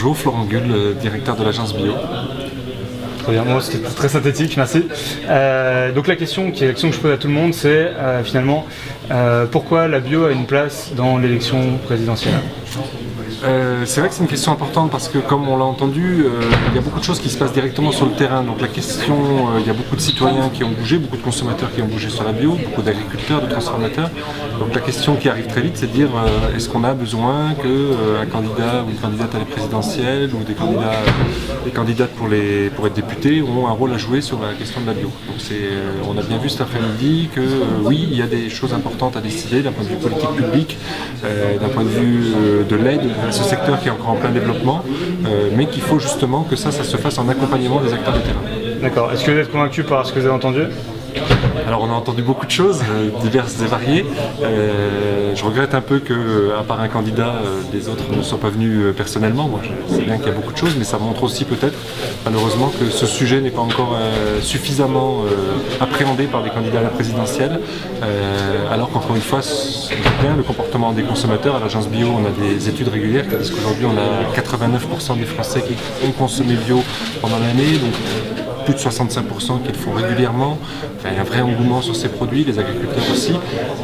Bonjour, Florent Gull, directeur de l'agence Bio. Très bien, moi c'était très synthétique, merci. Donc la question que je pose à tout le monde, c'est finalement pourquoi la bio a une place dans l'élection présidentielle? C'est vrai que c'est une question importante parce que, comme on l'a entendu, il y a beaucoup de choses qui se passent directement sur le terrain. Donc la question, il y a beaucoup de citoyens qui ont bougé, beaucoup de consommateurs qui ont bougé sur la bio, beaucoup d'agriculteurs, de transformateurs. Donc la question qui arrive très vite, c'est de dire est-ce qu'on a besoin qu'un candidat ou une candidate à la présidentielle ou des candidates pour être députés ont un rôle à jouer sur la question de la bio. Donc on a bien vu cet après-midi que oui, il y a des choses importantes à décider d'un point de vue politique publique, d'un point de vue de l'aide à ce secteur qui est encore en plein développement, mais qu'il faut justement que ça se fasse en accompagnement des acteurs de terrain. D'accord. Est-ce que vous êtes convaincu par ce que vous avez entendu? Alors on a entendu beaucoup de choses, diverses et variées. Je regrette un peu qu'à part un candidat, les autres ne soient pas venus personnellement. Moi je sais bien qu'il y a beaucoup de choses, mais ça montre aussi peut-être malheureusement que ce sujet n'est pas encore suffisamment appréhendé par les candidats à la présidentielle. Alors qu'encore une fois, c'est bien le comportement des consommateurs. À l'agence Bio, on a des études régulières qui disent qu'aujourd'hui on a 89% des Français qui ont consommé bio pendant l'année. Donc plus de 65% qui le font régulièrement. Enfin, il y a un vrai engouement sur ces produits, les agriculteurs aussi.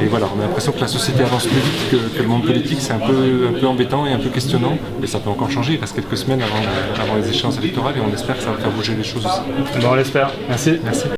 Et voilà, on a l'impression que la société avance plus vite que le monde politique. C'est un peu embêtant et un peu questionnant. Mais ça peut encore changer. Il reste quelques semaines avant les échéances électorales et on espère que ça va faire bouger les choses aussi. Bon, on l'espère. Merci. Merci.